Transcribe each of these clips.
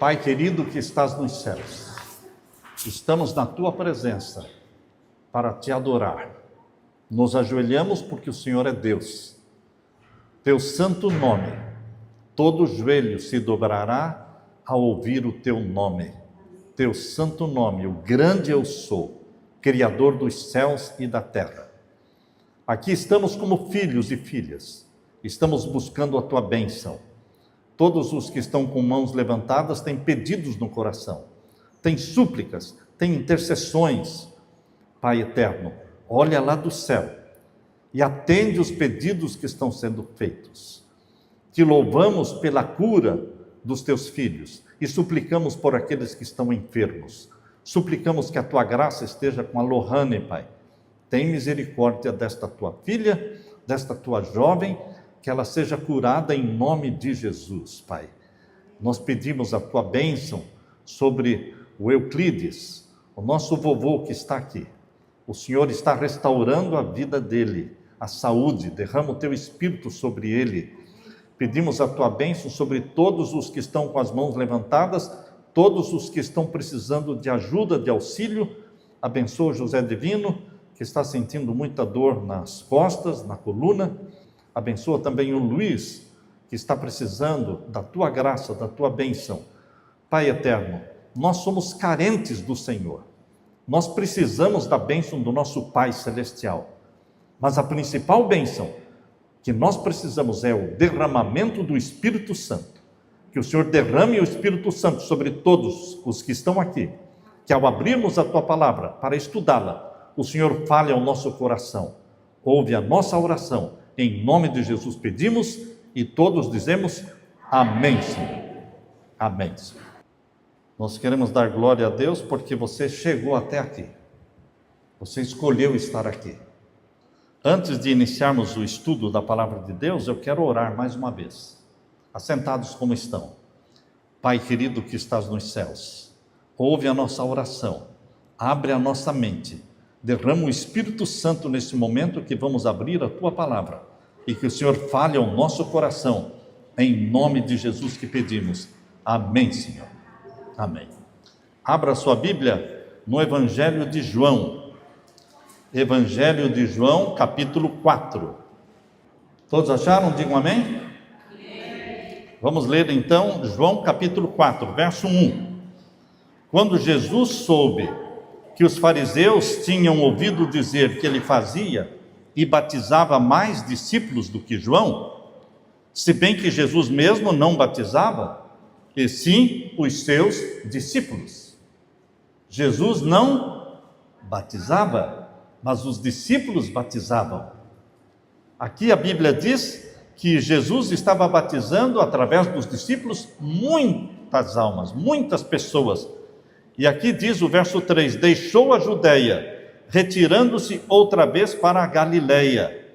Pai querido que estás nos céus, estamos na Tua presença para Te adorar. Nos ajoelhamos porque o Senhor é Deus. Teu santo nome, todo joelho se dobrará ao ouvir o Teu nome. Teu santo nome, o grande eu sou, Criador dos céus e da terra. Aqui estamos como filhos e filhas, estamos buscando a Tua bênção. Todos os que estão com mãos levantadas têm pedidos no coração, têm súplicas, têm intercessões. Pai eterno, olha lá do céu e atende os pedidos que estão sendo feitos. Te louvamos pela cura dos Teus filhos e suplicamos por aqueles que estão enfermos. Suplicamos que a Tua graça esteja com a Lohane, Pai. Tem misericórdia desta Tua filha, desta Tua jovem, que ela seja curada em nome de Jesus, Pai. Nós pedimos a Tua bênção sobre o Euclides, o nosso vovô que está aqui. O Senhor está restaurando a vida dele, a saúde, derrama o Teu Espírito sobre ele. Pedimos a Tua bênção sobre todos os que estão com as mãos levantadas, todos os que estão precisando de ajuda, de auxílio. Abençoa José Divino, que está sentindo muita dor nas costas, na coluna. Abençoa também o Luiz, que está precisando da Tua graça, da Tua bênção. Pai eterno, nós somos carentes do Senhor. Nós precisamos da bênção do nosso Pai Celestial. Mas a principal bênção que nós precisamos é o derramamento do Espírito Santo. Que o Senhor derrame o Espírito Santo sobre todos os que estão aqui. Que ao abrirmos a Tua palavra para estudá-la, o Senhor fale ao nosso coração. Ouve a nossa oração. Em nome de Jesus pedimos e todos dizemos amém, Senhor. Amém, Senhor. Nós queremos dar glória a Deus porque você chegou até aqui. Você escolheu estar aqui. Antes de iniciarmos o estudo da palavra de Deus, eu quero orar mais uma vez. Assentados como estão. Pai querido que estás nos céus, ouve a nossa oração, abre a nossa mente. Derrama o Espírito Santo nesse momento que vamos abrir a Tua palavra e que o Senhor fale ao nosso coração, em nome de Jesus que pedimos. Amém, Senhor. Amém. Abra sua Bíblia no Evangelho de João. Evangelho de João, capítulo 4. Todos acharam? Digam amém. Vamos ler então João capítulo 4, verso 1. Quando Jesus soube que os fariseus tinham ouvido dizer que ele fazia e batizava mais discípulos do que João, se bem que Jesus mesmo não batizava, e sim os seus discípulos. Jesus não batizava, mas os discípulos batizavam. Aqui a Bíblia diz que Jesus estava batizando através dos discípulos muitas almas, muitas pessoas. E aqui diz o verso 3, deixou a Judeia, retirando-se outra vez para a Galileia.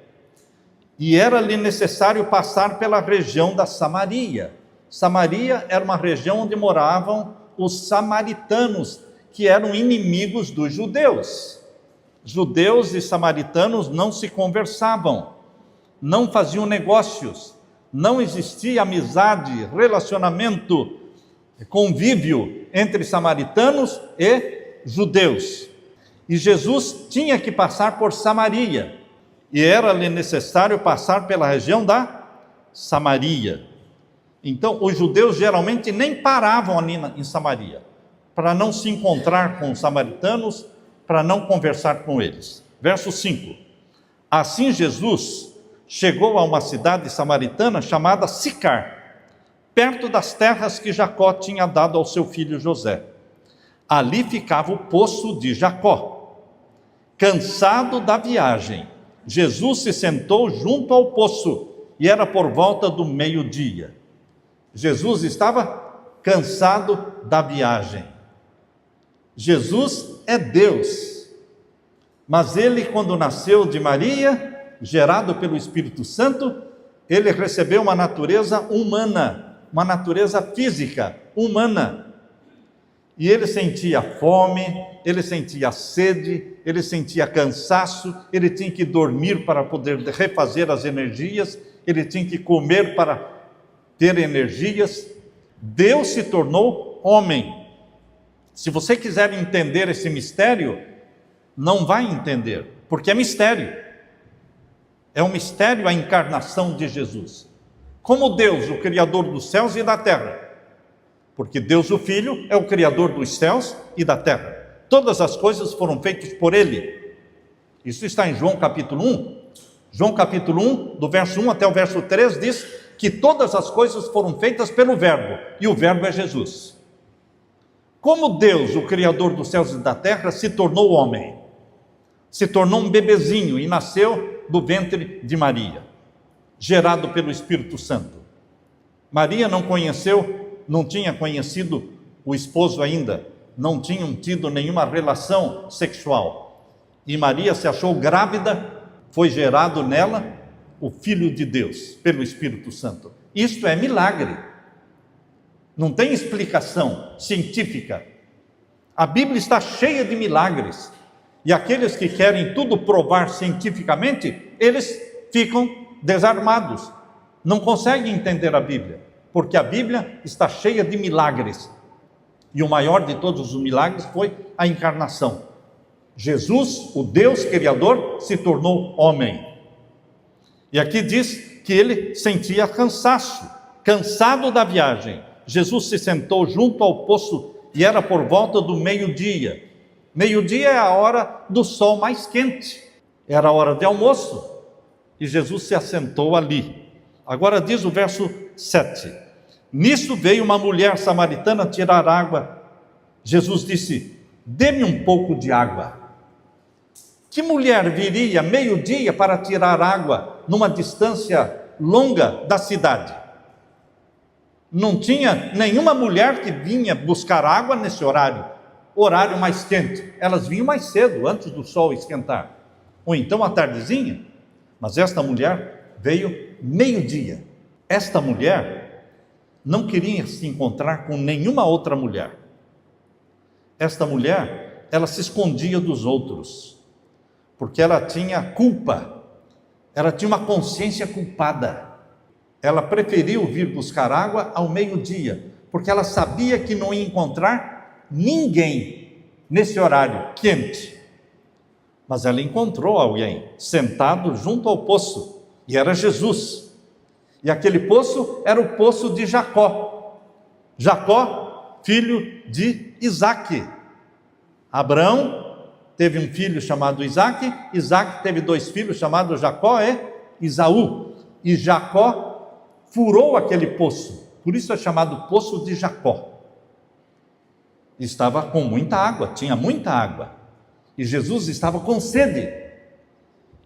E era-lhe necessário passar pela região da Samaria. Samaria era uma região onde moravam os samaritanos, que eram inimigos dos judeus. Judeus e samaritanos não se conversavam, não faziam negócios, não existia amizade, relacionamento, convívio entre samaritanos e judeus. E Jesus tinha que passar por Samaria, e era-lhe necessário passar pela região da Samaria. Então, os judeus geralmente nem paravam ali em Samaria, para não se encontrar com os samaritanos, para não conversar com eles. Verso 5. Assim Jesus chegou a uma cidade samaritana chamada Sicar, perto das terras que Jacó tinha dado ao seu filho José. Ali ficava o poço de Jacó. Cansado da viagem, Jesus se sentou junto ao poço e era por volta do meio-dia. Jesus estava cansado da viagem. Jesus é Deus, mas ele, quando nasceu de Maria, gerado pelo Espírito Santo, ele recebeu uma natureza humana, uma natureza física, humana. E ele sentia fome, ele sentia sede, ele sentia cansaço, ele tinha que dormir para poder refazer as energias, ele tinha que comer para ter energias. Deus se tornou homem. Se você quiser entender esse mistério, não vai entender, porque é mistério. É um mistério a encarnação de Jesus. Como Deus, o Criador dos céus e da terra. Porque Deus, o Filho, é o Criador dos céus e da terra. Todas as coisas foram feitas por Ele. Isso está em João capítulo 1. João capítulo 1, do verso 1 até o verso 3, diz que todas as coisas foram feitas pelo Verbo, e o Verbo é Jesus. Como Deus, o Criador dos céus e da terra, se tornou homem, se tornou um bebezinho e nasceu do ventre de Maria, gerado pelo Espírito Santo. Maria não tinha conhecido o esposo ainda, não tinham tido nenhuma relação sexual. E Maria se achou grávida, foi gerado nela o Filho de Deus, pelo Espírito Santo. Isto é milagre. Não tem explicação científica. A Bíblia está cheia de milagres. E aqueles que querem tudo provar cientificamente, eles ficam desarmados. Não conseguem entender a Bíblia, porque a Bíblia está cheia de milagres. E o maior de todos os milagres foi a encarnação. Jesus, o Deus Criador, se tornou homem. E aqui diz que ele sentia cansaço, cansado da viagem. Jesus se sentou junto ao poço e era por volta do meio-dia. Meio-dia é a hora do sol mais quente. Era a hora de almoço e Jesus se assentou ali. Agora diz o verso 7. Nisso veio uma mulher samaritana tirar água. Jesus disse: dê-me um pouco de água. Que mulher viria meio-dia para tirar água numa distância longa da cidade? Não tinha nenhuma mulher que vinha buscar água nesse horário mais quente. Elas vinham mais cedo, antes do sol esquentar, ou então à tardezinha. Mas esta mulher veio meio-dia. Esta mulher não queria se encontrar com nenhuma outra mulher. Esta mulher, ela se escondia dos outros, porque ela tinha culpa, ela tinha uma consciência culpada. Ela preferiu vir buscar água ao meio-dia, porque ela sabia que não ia encontrar ninguém nesse horário quente. Mas ela encontrou alguém sentado junto ao poço, e era Jesus. E aquele poço era o poço de Jacó. Jacó, filho de Isaque. Abraão teve um filho chamado Isaque. Isaque teve 2 filhos chamados Jacó e Esaú. E Jacó furou aquele poço, por isso é chamado poço de Jacó. Estava com muita água, tinha muita água, e Jesus estava com sede.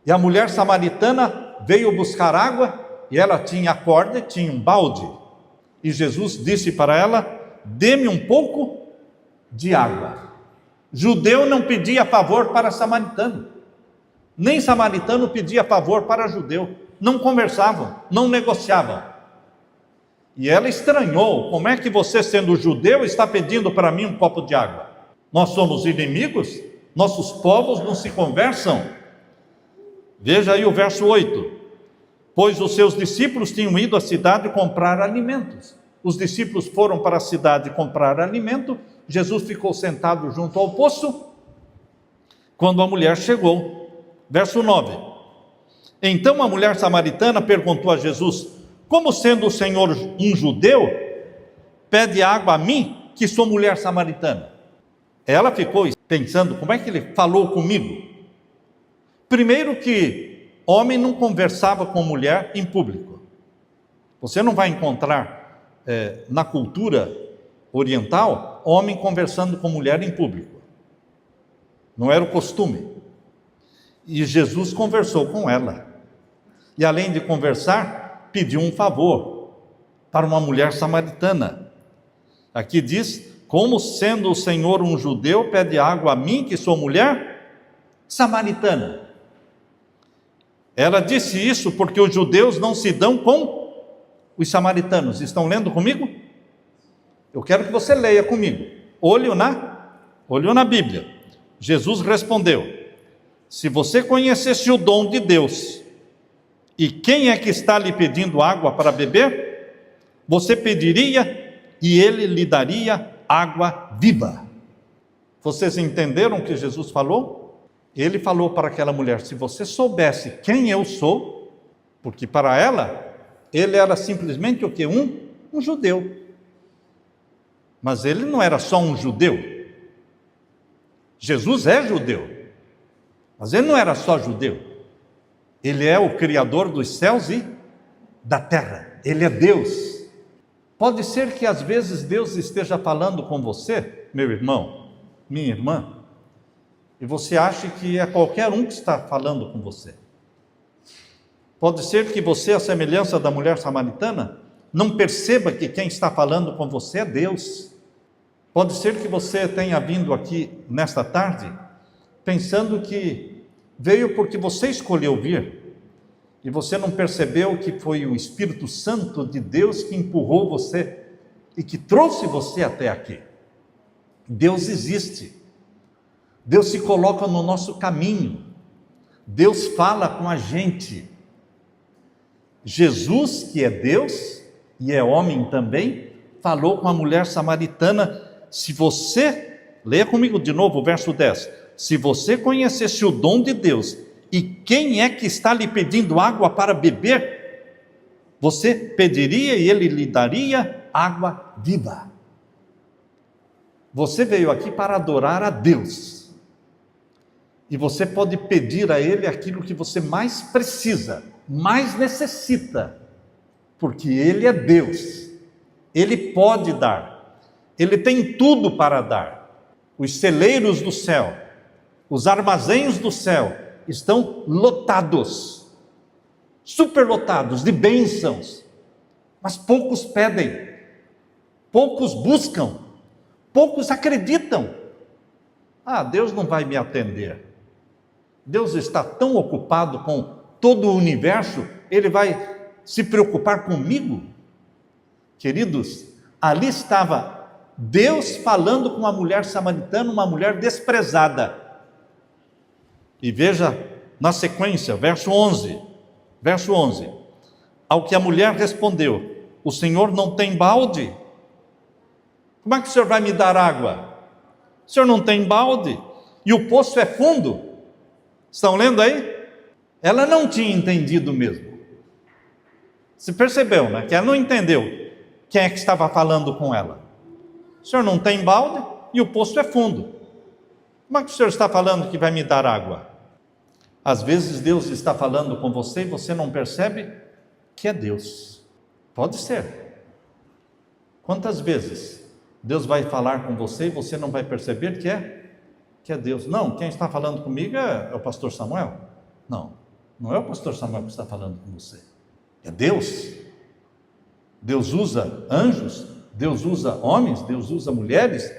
E a mulher samaritana veio buscar água, e ela tinha a corda, tinha um balde. E Jesus disse para ela: dê-me um pouco de água. Judeu não pedia favor para samaritano, nem samaritano pedia favor para judeu. Não conversavam, não negociavam. E ela estranhou: como é que você, sendo judeu, está pedindo para mim um copo de água? Nós somos inimigos? Nossos povos não se conversam? Veja aí o verso 8. Pois os seus discípulos tinham ido à cidade comprar alimentos. Os discípulos foram para a cidade comprar alimento. Jesus ficou sentado junto ao poço, quando a mulher chegou. Verso 9. Então a mulher samaritana perguntou a Jesus: como sendo o Senhor um judeu, pede água a mim, que sou mulher samaritana? Ela ficou pensando: como é que ele falou comigo? Primeiro que homem não conversava com mulher em público. Você não vai encontrar na cultura oriental homem conversando com mulher em público. Não era o costume. E Jesus conversou com ela. E além de conversar, pediu um favor para uma mulher samaritana. Aqui diz: como sendo o Senhor um judeu, pede água a mim, que sou mulher samaritana. Ela disse isso porque os judeus não se dão com os samaritanos. Estão lendo comigo? Eu quero que você leia comigo. Olho na Bíblia. Jesus respondeu: se você conhecesse o dom de Deus, e quem é que está lhe pedindo água para beber, você pediria e ele lhe daria água viva. Vocês entenderam o que Jesus falou? Ele falou para aquela mulher: se você soubesse quem eu sou, porque para ela, ele era simplesmente o que? Um judeu. Mas ele não era só um judeu. Jesus é judeu, mas ele não era só judeu. Ele é o Criador dos céus e da terra. Ele é Deus. Pode ser que às vezes Deus esteja falando com você, meu irmão, minha irmã, e você ache que é qualquer um que está falando com você. Pode ser que você, à semelhança da mulher samaritana, não perceba que quem está falando com você é Deus. Pode ser que você tenha vindo aqui nesta tarde pensando que veio porque você escolheu vir e você não percebeu que foi o Espírito Santo de Deus que empurrou você e que trouxe você até aqui. Deus existe. Deus se coloca no nosso caminho. Deus fala com a gente. Jesus, que é Deus e é homem também, falou com a mulher samaritana. Se você, leia comigo de novo o verso 10, se você conhecesse o dom de Deus e quem é que está lhe pedindo água para beber, você pediria e ele lhe daria água viva. Você veio aqui para adorar a Deus e você pode pedir a ele aquilo que você mais precisa, mais necessita, porque ele é Deus, ele pode dar. Ele tem tudo para dar. Os celeiros do céu, os armazéns do céu estão lotados, superlotados de bênçãos, mas poucos pedem, poucos buscam, poucos acreditam. Deus não vai me atender. Deus está tão ocupado com todo o universo, ele vai se preocupar comigo? Queridos, ali estava Deus falando com a mulher samaritana, uma mulher desprezada. E veja na sequência, verso 11. Ao que a mulher respondeu: o Senhor não tem balde? Como é que o Senhor vai me dar água? O Senhor não tem balde? E o poço é fundo? Estão lendo aí? Ela não tinha entendido mesmo. Você percebeu, né? Que ela não entendeu quem é que estava falando com ela. O senhor não tem balde e o poço é fundo. Como é que o senhor está falando que vai me dar água? Às vezes Deus está falando com você e você não percebe que é Deus. Pode ser. Quantas vezes Deus vai falar com você e você não vai perceber que é Deus? Não, quem está falando comigo é o pastor Samuel. Não é o pastor Samuel que está falando com você. É Deus. Deus usa anjos, Deus usa homens, Deus usa mulheres,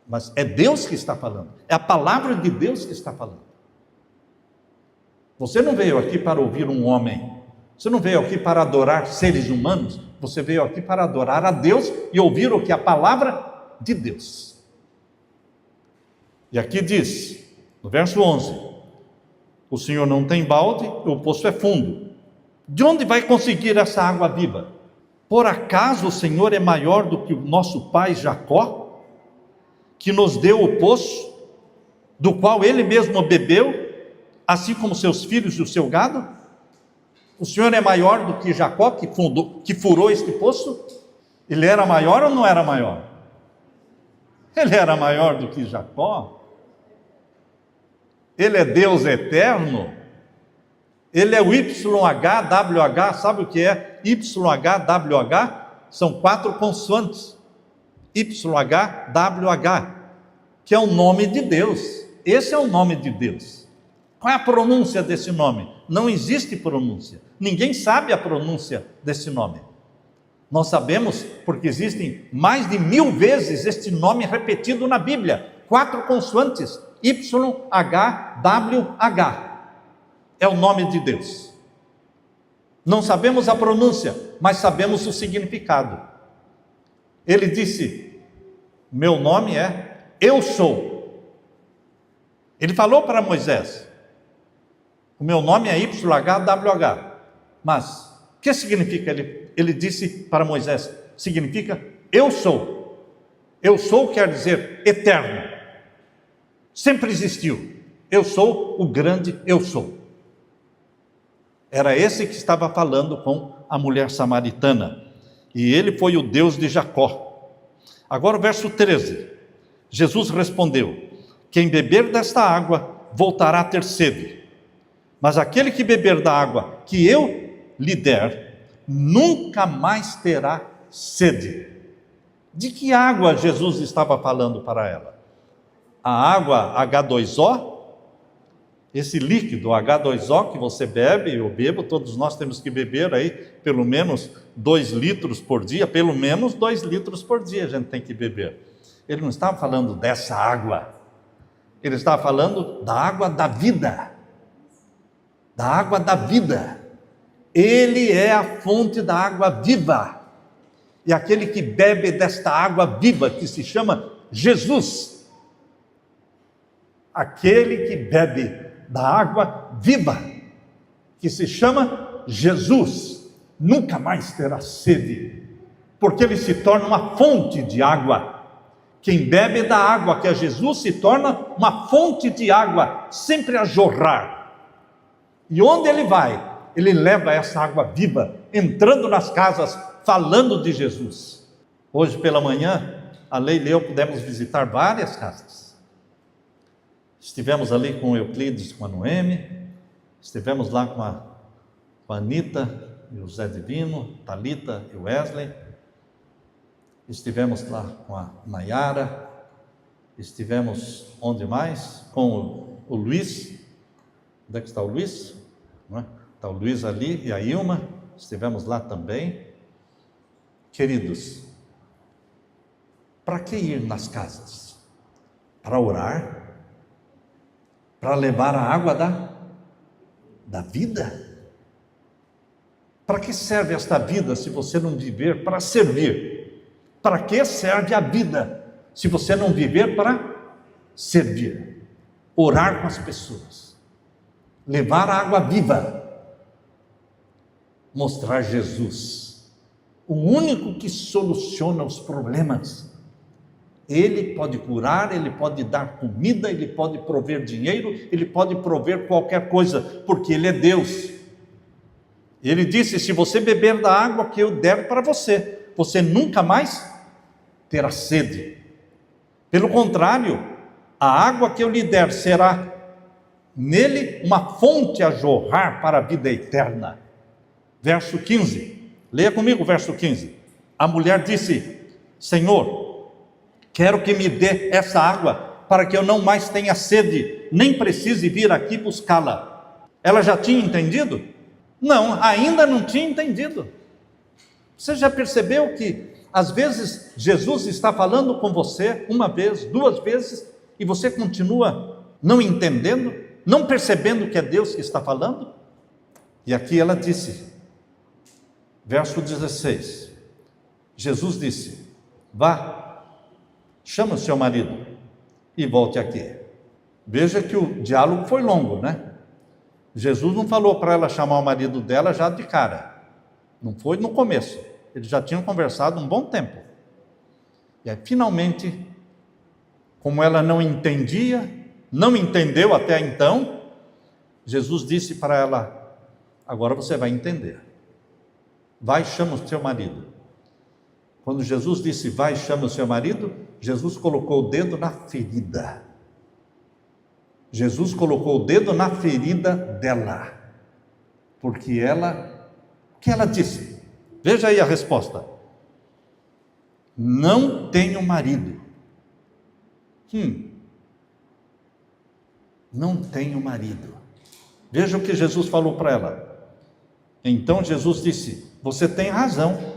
mas é Deus que está falando, é a palavra de Deus que está falando. Você não veio aqui para ouvir um homem, você não veio aqui para adorar seres humanos, você veio aqui para adorar a Deus e ouvir o que é a palavra de Deus. E aqui diz, no verso 11, o Senhor não tem balde, o poço é fundo. De onde vai conseguir essa água viva? Por acaso o Senhor é maior do que o nosso pai Jacó, que nos deu o poço, do qual ele mesmo bebeu, assim como seus filhos e o seu gado? O Senhor é maior do que Jacó, que furou este poço? Ele era maior ou não era maior? Ele era maior do que Jacó. Ele é Deus eterno. Ele é o YHWH, sabe o que é YHWH? São 4 consoantes. YHWH, que é o nome de Deus. Esse é o nome de Deus. Qual é a pronúncia desse nome? Não existe pronúncia. Ninguém sabe a pronúncia desse nome. Nós sabemos porque existem mais de 1000 vezes este nome repetido na Bíblia. 4 consoantes. YHWH. É o nome de Deus. Não sabemos a pronúncia, mas sabemos o significado. Ele disse: meu nome é Eu Sou. Ele falou para Moisés: o meu nome é YHWH. Mas o que significa? Ele disse para Moisés: significa Eu Sou. Eu sou quer dizer eterno. Sempre existiu. Eu sou o grande eu sou. Era esse que estava falando com a mulher samaritana. E ele foi o Deus de Jacó. Agora o verso 13. Jesus respondeu: quem beber desta água voltará a ter sede. Mas aquele que beber da água que eu lhe der, nunca mais terá sede. De que água Jesus estava falando para ela? A água H2O, esse líquido H2O que você bebe, eu bebo, todos nós temos que beber aí pelo menos 2 litros por dia, pelo menos 2 litros por dia a gente tem que beber. Ele não estava falando dessa água, ele estava falando da água da vida, da água da vida. Ele é a fonte da água viva, e aquele que bebe desta água viva, que se chama Jesus, aquele que bebe da água viva, que se chama Jesus, nunca mais terá sede, porque ele se torna uma fonte de água. Quem bebe da água que é Jesus se torna uma fonte de água, sempre a jorrar. E onde ele vai, ele leva essa água viva, entrando nas casas, falando de Jesus. Hoje pela manhã, a Leila e eu pudemos visitar várias casas. Estivemos ali com o Euclides, com a Noemi, estivemos lá com a Anitta e o Zé Divino, Thalita e o Wesley, estivemos lá com a Nayara, estivemos onde mais? Com o Luiz. Onde é que está o Luiz? Não é? Está o Luiz ali e a Ilma, estivemos lá também. Queridos, para que ir nas casas? Para orar? Para levar a água da vida? Para que serve esta vida se você não viver para servir? Para que serve a vida se você não viver para servir? Orar com as pessoas, levar a água viva, mostrar Jesus, o único que soluciona os problemas. Ele pode curar, ele pode dar comida, ele pode prover dinheiro, ele pode prover qualquer coisa, porque ele é Deus. Ele disse: se você beber da água que eu der para você, você nunca mais terá sede. Pelo contrário, a água que eu lhe der será nele uma fonte a jorrar para a vida eterna. Verso 15, leia comigo o verso 15. A mulher disse: Senhor, quero que me dê essa água, para que eu não mais tenha sede, nem precise vir aqui buscá-la. Ela já tinha entendido? Não, ainda não tinha entendido. Você já percebeu que às vezes Jesus está falando com você uma vez, 2 vezes, e você continua não entendendo, não percebendo que é Deus que está falando? E aqui ela disse, verso 16, Jesus disse: vá, chama o seu marido e volte aqui. Veja que o diálogo foi longo, né? Jesus não falou para ela chamar o marido dela já de cara, não foi no começo, eles já tinham conversado um bom tempo. E aí finalmente, como ela não entendia, não entendeu até então, Jesus disse para ela: agora você vai entender. Vai, chama o seu marido. Quando Jesus disse vai, chama o seu marido, Jesus colocou o dedo na ferida. Jesus colocou o dedo na ferida dela. Porque ela, o que ela disse? Veja aí a resposta: não tenho marido. Não tenho marido. Veja o que Jesus falou para ela. Então Jesus disse: você tem razão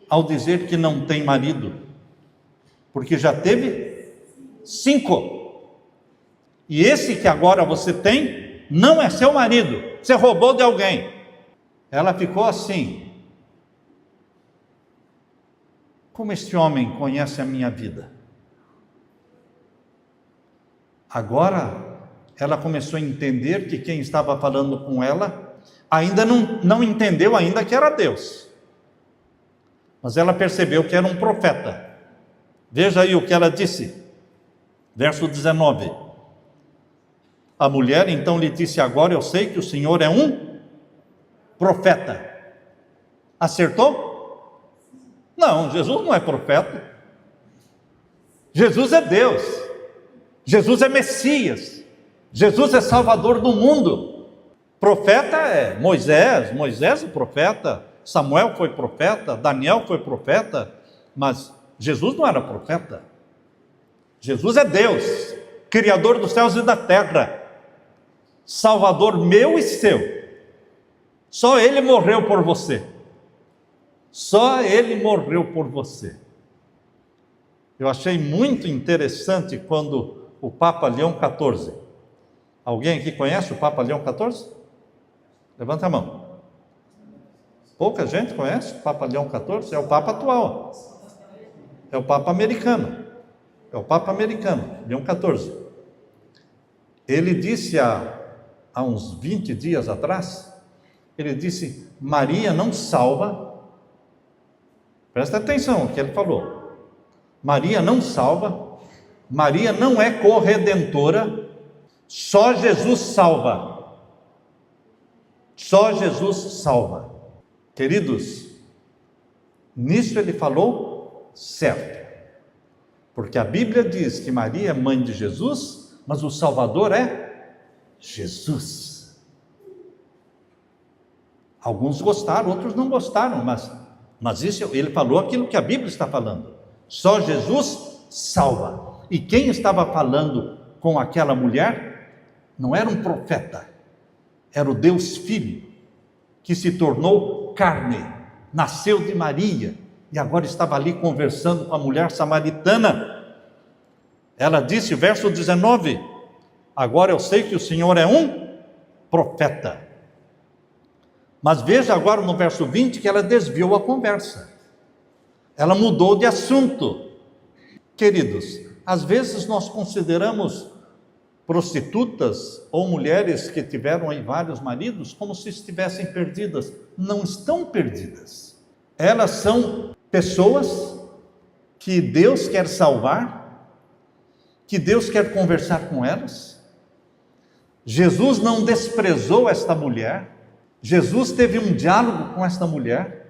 ao dizer que não tem marido, porque já teve 5. E esse que agora você tem, não é seu marido, você roubou de alguém. Ela ficou assim: como este homem conhece a minha vida? Agora ela começou a entender que quem estava falando com ela ainda não entendeu ainda que era Deus, mas ela percebeu que era um profeta. Veja aí o que ela disse, verso 19. A mulher então lhe disse: agora eu sei que o Senhor é um profeta. Acertou? Não, Jesus não é profeta. Jesus é Deus. Jesus é Messias. Jesus é Salvador do mundo. Profeta é Moisés. Moisés é profeta. Samuel foi profeta. Daniel foi profeta. Mas Jesus não era profeta. Jesus é Deus, Criador dos céus e da terra, Salvador meu e seu. Só Ele morreu por você. Só Ele morreu por você. Eu achei muito interessante quando o Papa Leão XIV, alguém aqui conhece o Papa Leão XIV? Levanta a mão. Pouca gente conhece o Papa Leão XIV, é o Papa atual. É o Papa americano. É o Papa americano, Leão XIV. Ele disse há uns 20 dias atrás, ele disse: Maria não salva. Presta atenção no que ele falou. Maria não salva, Maria não é corredentora, só Jesus salva. Só Jesus salva. Queridos, nisso ele falou certo. Porque a Bíblia diz que Maria é mãe de Jesus, mas o Salvador é Jesus. Alguns gostaram, outros não gostaram, mas isso, ele falou aquilo que a Bíblia está falando. Só Jesus salva. E quem estava falando com aquela mulher não era um profeta, era o Deus Filho, que se tornou carne, nasceu de Maria, e agora estava ali conversando com a mulher samaritana. Ela disse, verso 19: agora eu sei que o Senhor é um profeta. Mas veja agora no verso 20 que ela desviou a conversa. Ela mudou de assunto. Queridos, às vezes nós consideramos prostitutas ou mulheres que tiveram aí vários maridos como se estivessem perdidas. Não estão perdidas. Elas são pessoas que Deus quer salvar, que Deus quer conversar com elas. Jesus não desprezou esta mulher. Jesus teve um diálogo com esta mulher.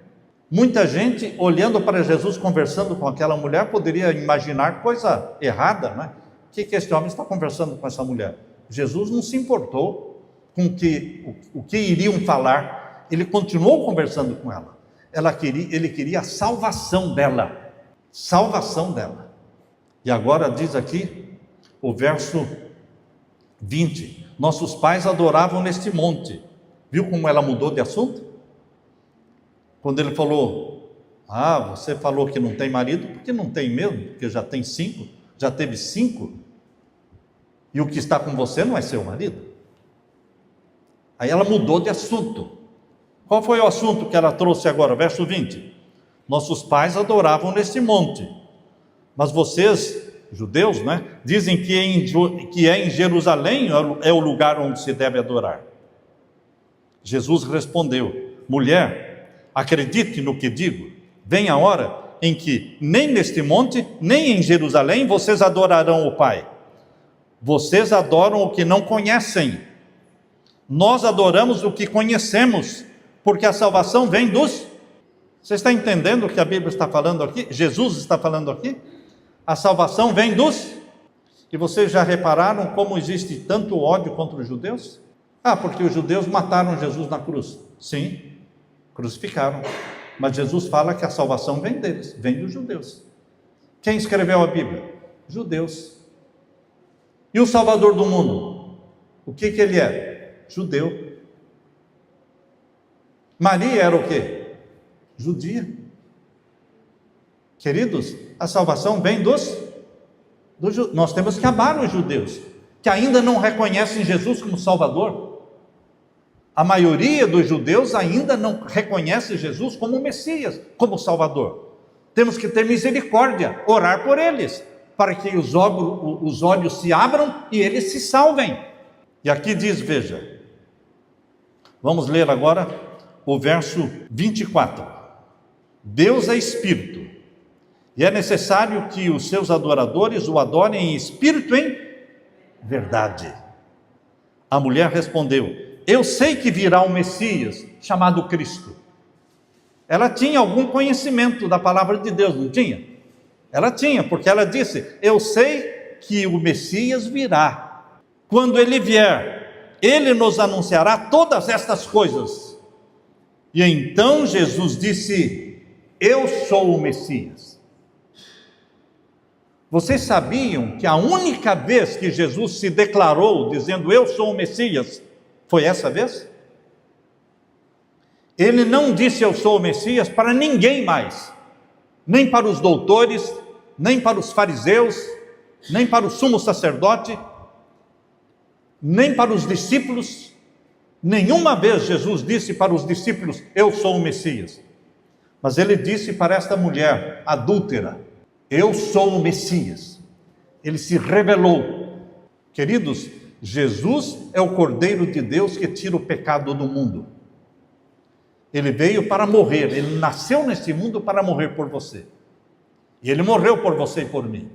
Muita gente, olhando para Jesus, conversando com aquela mulher, poderia imaginar coisa errada, né? O que esse homem está conversando com essa mulher? Jesus não se importou com o que iriam falar. Ele continuou conversando com ela. Ele queria a salvação dela. Salvação dela. E agora diz aqui, o verso 20: nossos pais adoravam neste monte. Viu como ela mudou de assunto? Quando ele falou: você falou que não tem marido, porque não tem mesmo, porque já tem 5, já teve 5, e o que está com você não é seu marido. Aí ela mudou de assunto. Qual foi o assunto que ela trouxe agora? Verso 20: nossos pais adoravam neste monte, mas vocês, judeus, né, dizem que é em Jerusalém é o lugar onde se deve adorar. Jesus respondeu: mulher, acredite no que digo, vem a hora em que nem neste monte, nem em Jerusalém vocês adorarão o Pai. Vocês adoram o que não conhecem. Nós adoramos o que conhecemos, porque a salvação vem dos... Você está entendendo o que a Bíblia está falando aqui? Jesus está falando aqui? A salvação vem dos... E vocês já repararam como existe tanto ódio contra os judeus? Porque os judeus mataram Jesus na cruz. Sim, crucificaram. Mas Jesus fala que a salvação vem deles, vem dos judeus. Quem escreveu a Bíblia? Judeus. E o Salvador do mundo? O que ele é? Judeu. Maria era o quê? Judia. Queridos, a salvação vem dos nós temos que amar os judeus, que ainda não reconhecem Jesus como Salvador. A maioria dos judeus ainda não reconhece Jesus como Messias, como Salvador. Temos que ter misericórdia, orar por eles, para que os olhos se abram e eles se salvem. E aqui diz, veja, vamos ler agora o verso 24. Deus é Espírito, E é necessário que os seus adoradores o adorem em espírito e em verdade. A mulher respondeu: eu sei que virá um Messias, chamado Cristo. Ela tinha algum conhecimento da palavra de Deus, não tinha? Ela tinha, porque ela disse: eu sei que o Messias virá. Quando ele vier, ele nos anunciará todas estas coisas. E então Jesus disse: eu sou o Messias. Vocês sabiam que a única vez que Jesus se declarou dizendo eu sou o Messias, foi essa vez? Ele não disse eu sou o Messias para ninguém mais, nem para os doutores, nem para os fariseus, nem para o sumo sacerdote, nem para os discípulos. Nenhuma vez Jesus disse para os discípulos eu sou o Messias. Mas ele disse para esta mulher adúltera: eu sou o Messias. Ele se revelou. Queridos, Jesus é o Cordeiro de Deus que tira o pecado do mundo. Ele veio para morrer, ele nasceu neste mundo para morrer por você. E ele morreu por você e por mim.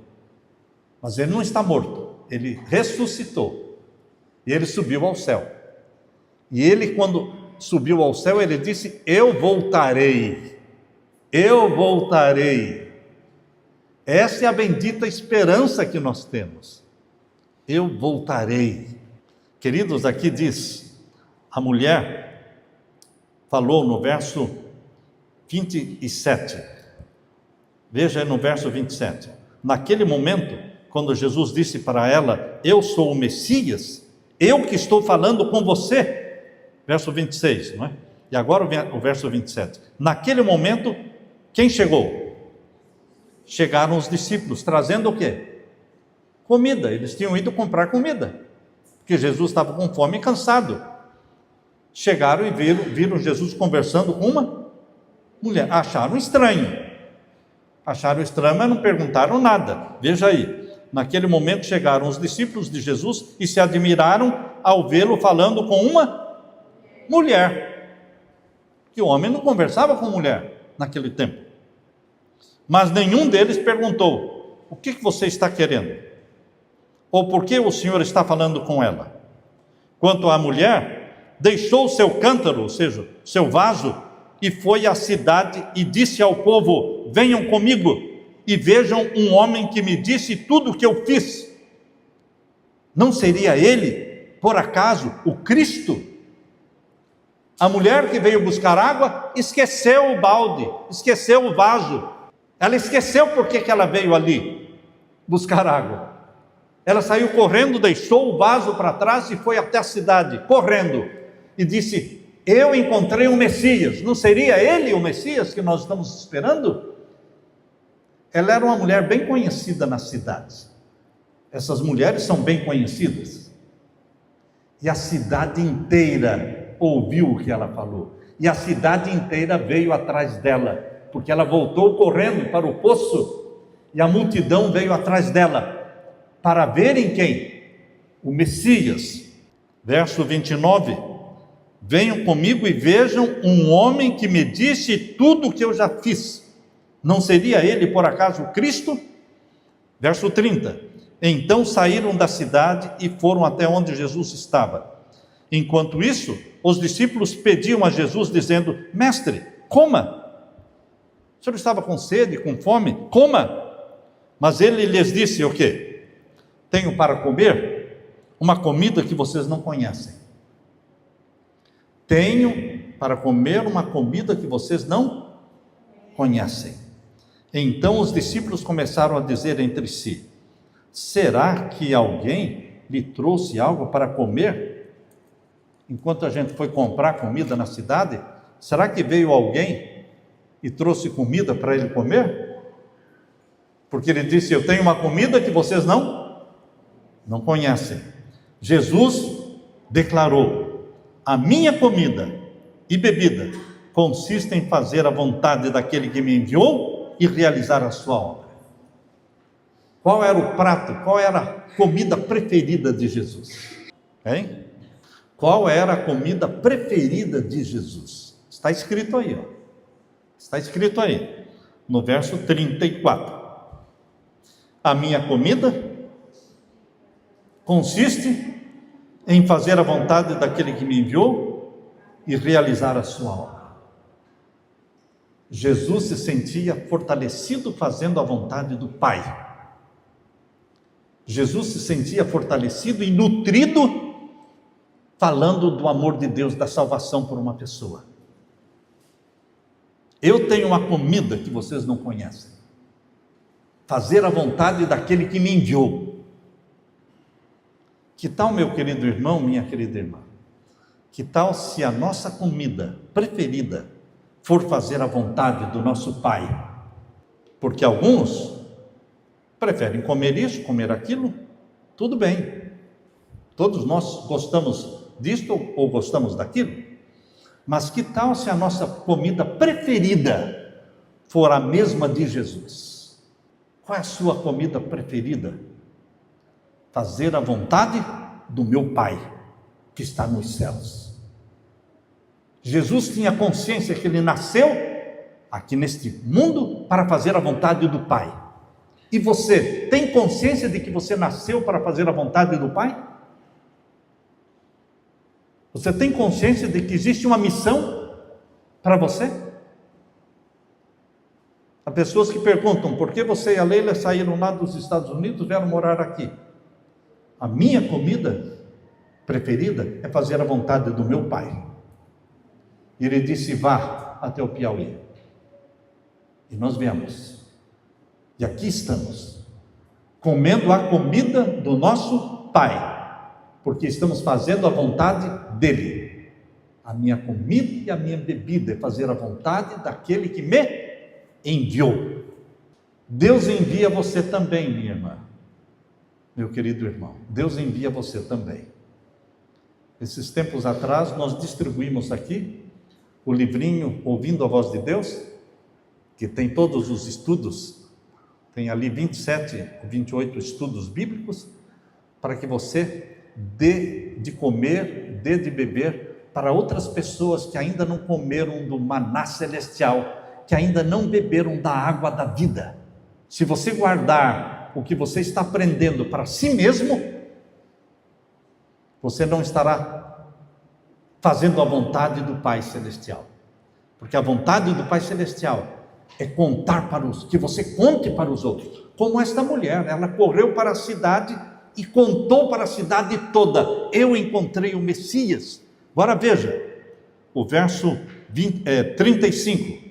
Mas ele não está morto, ele ressuscitou. E ele subiu ao céu. E ele, quando subiu ao céu, ele disse: eu voltarei. Eu voltarei. Essa é a bendita esperança que nós temos. Eu voltarei. Queridos, aqui diz, a mulher falou no verso 27. Veja aí no verso 27. Naquele momento, quando Jesus disse para ela: eu sou o Messias, eu que estou falando com você. Verso 26, não é? E agora o verso 27. Naquele momento, quem chegou? Chegaram os discípulos, trazendo o quê? Comida. Eles tinham ido comprar comida, porque Jesus estava com fome e cansado. Chegaram e viram Jesus conversando com uma mulher. Acharam estranho, mas não perguntaram nada. Veja aí, naquele momento chegaram os discípulos de Jesus e se admiraram ao vê-lo falando com uma mulher, que o homem não conversava com mulher naquele tempo. Mas nenhum deles perguntou: o que você está querendo? Ou por que o Senhor está falando com ela? Quanto à mulher, deixou o seu cântaro, ou seja, seu vaso, e foi à cidade e disse ao povo: venham comigo e vejam um homem que me disse tudo o que eu fiz. Não seria ele, por acaso, o Cristo? A mulher que veio buscar água esqueceu o balde, esqueceu o vaso. Ela esqueceu por que ela veio ali buscar água. Ela saiu correndo, deixou o vaso para trás e foi até a cidade, correndo. E disse: eu encontrei um Messias. Não seria ele o Messias que nós estamos esperando? Ela era uma mulher bem conhecida na cidade. Essas mulheres são bem conhecidas. E a cidade inteira ouviu o que ela falou. E a cidade inteira veio atrás dela, porque ela voltou correndo para o poço, e a multidão veio atrás dela, para verem quem? O Messias. Verso 29, venham comigo e vejam um homem que me disse tudo o que eu já fiz. Não seria ele, por acaso, o Cristo? Verso 30, então saíram da cidade e foram até onde Jesus estava. Enquanto isso, os discípulos pediam a Jesus, dizendo: mestre, coma. O senhor estava com sede, com fome? Coma. Mas ele lhes disse o quê? Tenho para comer uma comida que vocês não conhecem. Tenho para comer uma comida que vocês não conhecem. Então os discípulos começaram a dizer entre si: será que alguém lhe trouxe algo para comer? Enquanto a gente foi comprar comida na cidade, será que veio alguém e trouxe comida para ele comer? Porque ele disse: eu tenho uma comida que vocês não conhecem. Jesus declarou: a minha comida e bebida consiste em fazer a vontade daquele que me enviou e realizar a sua obra. Qual era o prato, qual era a comida preferida de Jesus? Hein? Qual era a comida preferida de Jesus? Está escrito aí, ó. Está escrito aí. no verso 34. A minha comida consiste em fazer a vontade daquele que me enviou e realizar a sua obra. Jesus se sentia fortalecido fazendo a vontade do Pai. Jesus se sentia fortalecido e nutrido falando do amor de Deus, da salvação por uma pessoa. Eu tenho uma comida que vocês não conhecem: fazer a vontade daquele que me enviou. Que tal, meu querido irmão, minha querida irmã? Que tal se a nossa comida preferida for fazer a vontade do nosso Pai? Porque alguns preferem comer isso, comer aquilo, tudo bem. Todos nós gostamos disto ou gostamos daquilo. Mas que tal se a nossa comida preferida for a mesma de Jesus? Qual é a sua comida preferida? Fazer a vontade do meu Pai, que está nos céus. Jesus tinha consciência que ele nasceu aqui neste mundo para fazer a vontade do Pai. E você tem consciência de que você nasceu para fazer a vontade do Pai? Você tem consciência de que existe uma missão para você? Há pessoas que perguntam: por que você e a Leila saíram lá dos Estados Unidos e vieram morar aqui? A minha comida preferida é fazer a vontade do meu Pai. E ele disse: vá até o Piauí. E nós viemos. E aqui estamos, comendo a comida do nosso Pai, porque estamos fazendo a vontade dele. A minha comida e a minha bebida é fazer a vontade daquele que me enviou. Deus envia você também, minha irmã, meu querido irmão. Deus envia você também. Esses tempos atrás nós distribuímos aqui o livrinho Ouvindo a Voz de Deus, que tem todos os estudos. Tem ali 27, 28 estudos bíblicos, para que você dê de comer, dê de beber para outras pessoas que ainda não comeram do maná celestial, que ainda não beberam da água da vida. Se você guardar o que você está aprendendo para si mesmo, você não estará fazendo a vontade do Pai Celestial. Porque a vontade do Pai Celestial é contar para os, que você conte para os outros. Como esta mulher, ela correu para a cidade e contou para a cidade toda: eu encontrei o Messias. Agora veja, o verso 35.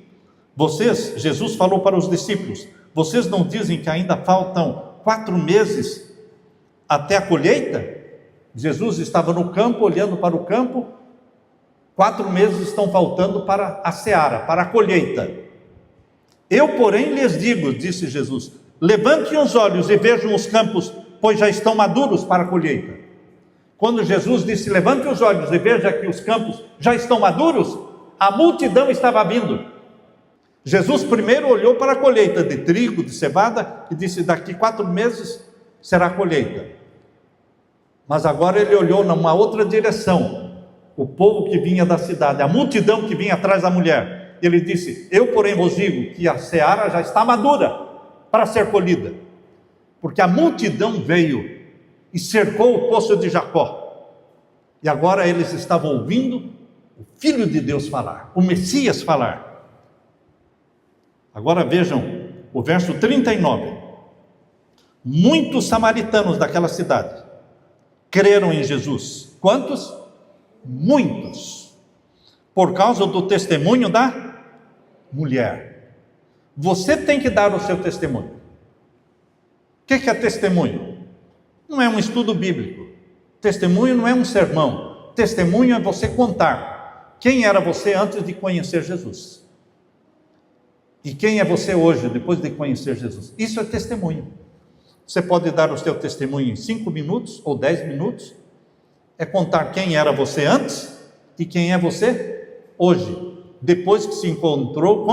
Jesus falou para os discípulos: vocês não dizem que ainda faltam 4 meses até a colheita? Jesus estava no campo, olhando para o campo. 4 meses estão faltando para a seara, para a colheita. Eu, porém, lhes digo, disse Jesus: levantem os olhos e vejam os campos, pois já estão maduros para a colheita. Quando Jesus disse: levante os olhos e veja que os campos já estão maduros, a multidão estava vindo. Jesus primeiro olhou para a colheita de trigo, de cevada, e disse: daqui 4 meses será a colheita. Mas agora ele olhou numa outra direção, o povo que vinha da cidade, a multidão que vinha atrás da mulher. Ele disse: eu, porém, vos digo que a seara já está madura para ser colhida, porque a multidão veio e cercou o poço de Jacó, e agora eles estavam ouvindo o Filho de Deus falar, o Messias falar. Agora vejam o verso 39. Muitos samaritanos daquela cidade creram em Jesus. Quantos? Muitos. Por causa do testemunho da mulher. Você tem que dar o seu testemunho. O que é testemunho? Não é um estudo bíblico. Testemunho não é um sermão. Testemunho é você contar quem era você antes de conhecer Jesus. E quem é você hoje, depois de conhecer Jesus. Isso é testemunho. Você pode dar o seu testemunho em 5 minutos ou 10 minutos. É contar quem era você antes e quem é você hoje, depois que se encontrou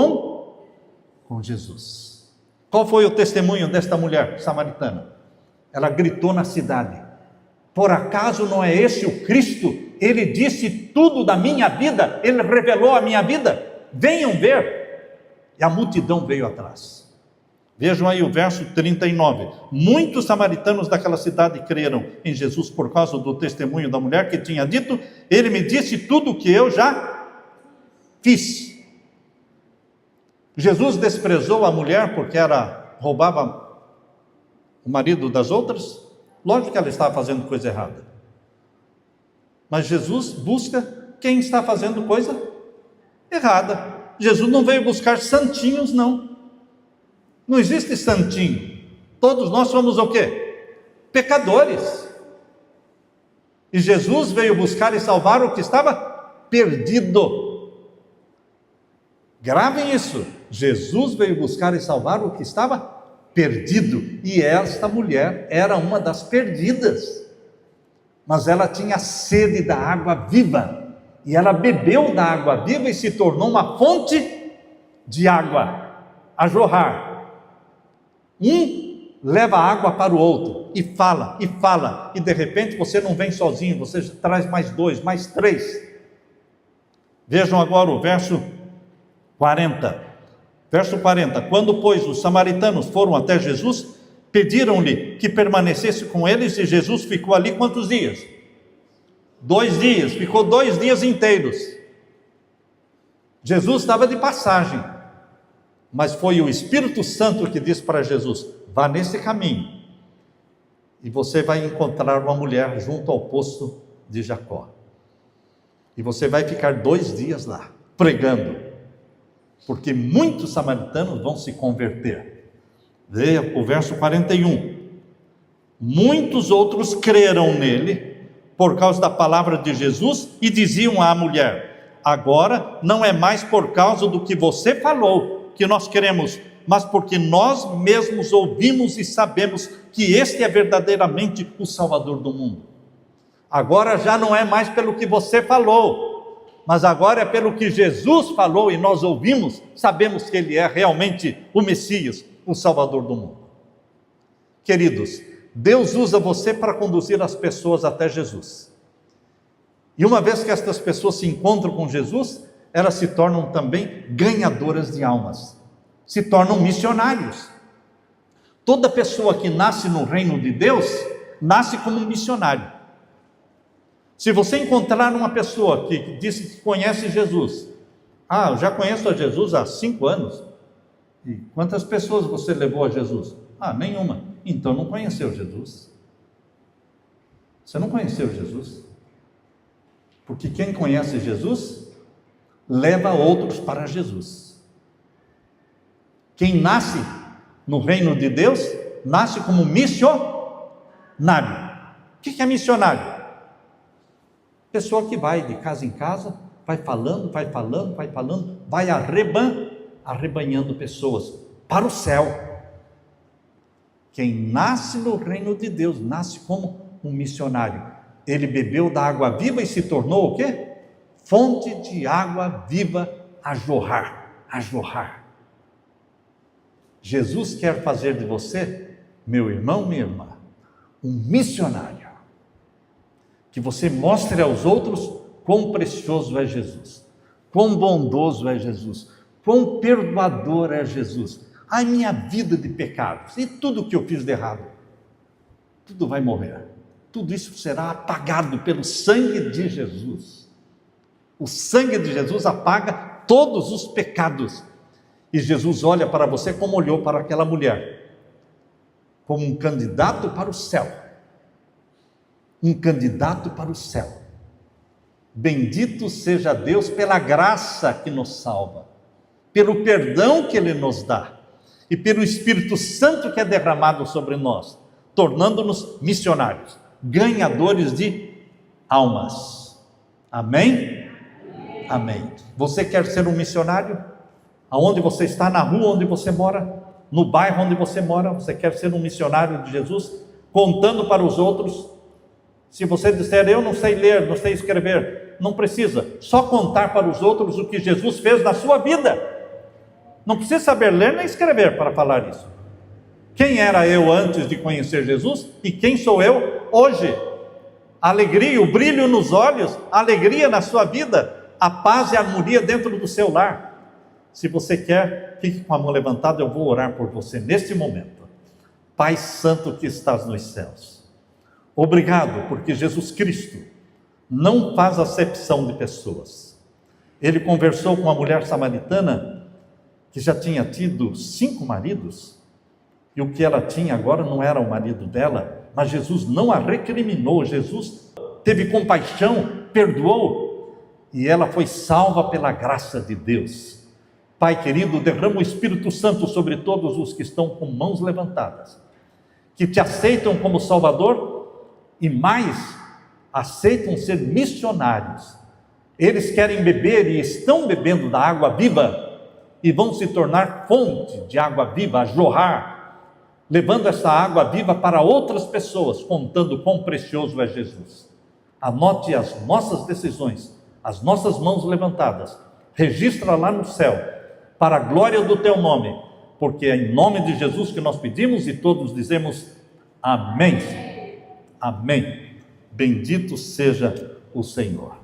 com Jesus. Qual foi o testemunho desta mulher samaritana? Ela gritou na cidade: por acaso não é esse o Cristo? Ele disse tudo da minha vida, ele revelou a minha vida, venham ver. E a multidão veio atrás. Vejam aí o verso 39. Muitos samaritanos daquela cidade creram em Jesus por causa do testemunho da mulher que tinha dito: ele me disse tudo o que eu já fiz. Jesus desprezou a mulher porque roubava o marido das outras? Lógico que ela estava fazendo coisa errada. Mas Jesus busca quem está fazendo coisa errada. Jesus não veio buscar santinhos, não. Não existe santinho. Todos nós somos o quê? Pecadores. E Jesus veio buscar e salvar o que estava perdido. Gravem isso. Jesus veio buscar e salvar o que estava perdido. E esta mulher era uma das perdidas. Mas ela tinha sede da água viva. E ela bebeu da água viva e se tornou uma fonte de água a jorrar. Um leva água para o outro e fala, e de repente você não vem sozinho, você traz mais 2, mais 3. Vejam agora o verso 40. Verso 40. Quando, pois, os samaritanos foram até Jesus, pediram-lhe que permanecesse com eles, e Jesus ficou ali quantos dias? 2 dias, ficou 2 dias inteiros. Jesus estava de passagem, mas foi o Espírito Santo que disse para Jesus: vá nesse caminho, e você vai encontrar uma mulher junto ao poço de Jacó, e você vai ficar 2 dias lá, pregando, porque muitos samaritanos vão se converter. Veja o verso 41. Muitos outros creram nele, por causa da palavra de Jesus, e diziam à mulher: agora não é mais por causa do que você falou que nós queremos, mas porque nós mesmos ouvimos e sabemos que este é verdadeiramente o Salvador do mundo. Agora já não é mais pelo que você falou, mas agora é pelo que Jesus falou e nós ouvimos, sabemos que ele é realmente o Messias, o Salvador do mundo. Queridos, Deus usa você para conduzir as pessoas até Jesus. E uma vez que estas pessoas se encontram com Jesus, elas se tornam também ganhadoras de almas, se tornam missionários. Toda pessoa que nasce no reino de Deus, nasce como um missionário. Se você encontrar uma pessoa que diz que conhece Jesus, eu já conheço a Jesus há 5 anos, e quantas pessoas você levou a Jesus? Nenhuma. Então não conheceu Jesus. Você não conheceu Jesus, porque quem conhece Jesus leva outros para Jesus. Quem nasce no reino de Deus, nasce como missionário. O que é missionário? Pessoa que vai de casa em casa, vai falando, vai arrebanhando pessoas para o céu. Quem nasce no reino de Deus, nasce como um missionário. Ele bebeu da água viva e se tornou o quê? Fonte de água viva a jorrar. Jesus quer fazer de você, meu irmão, minha irmã, um missionário. Que você mostre aos outros quão precioso é Jesus, quão bondoso é Jesus, quão perdoador é Jesus. Minha vida de pecados e tudo que eu fiz de errado, tudo vai morrer. Tudo isso será apagado pelo sangue de Jesus. O sangue de Jesus apaga todos os pecados. E Jesus olha para você como olhou para aquela mulher, como um candidato para o céu. Um candidato para o céu. Bendito seja Deus pela graça que nos salva, pelo perdão que Ele nos dá, e pelo Espírito Santo que é derramado sobre nós, tornando-nos missionários, ganhadores de almas. Amém? Amém. Você quer ser um missionário? Aonde você está, na rua onde você mora, no bairro onde você mora, você quer ser um missionário de Jesus, contando para os outros. Se você disser, eu não sei ler, não sei escrever, não precisa, só contar para os outros o que Jesus fez na sua vida. Não precisa saber ler nem escrever para falar isso. Quem era eu antes de conhecer Jesus e quem sou eu hoje? A alegria, o brilho nos olhos, a alegria na sua vida, a paz e a harmonia dentro do seu lar. Se você quer, fique com a mão levantada, eu vou orar por você neste momento. Pai Santo que estás nos céus, obrigado porque Jesus Cristo não faz acepção de pessoas. Ele conversou com a mulher samaritana que já tinha tido 5 maridos, e o que ela tinha agora não era o marido dela, mas Jesus não a recriminou, Jesus teve compaixão, perdoou, e ela foi salva pela graça de Deus. Pai querido, derrama o Espírito Santo sobre todos os que estão com mãos levantadas, que te aceitam como Salvador, e mais, aceitam ser missionários. Eles querem beber e estão bebendo da água viva, e vão se tornar fonte de água viva, a jorrar, levando essa água viva para outras pessoas, contando quão precioso é Jesus. Anote as nossas decisões, as nossas mãos levantadas, registra lá no céu, para a glória do teu nome, porque é em nome de Jesus que nós pedimos e todos dizemos amém. Amém. Bendito seja o Senhor.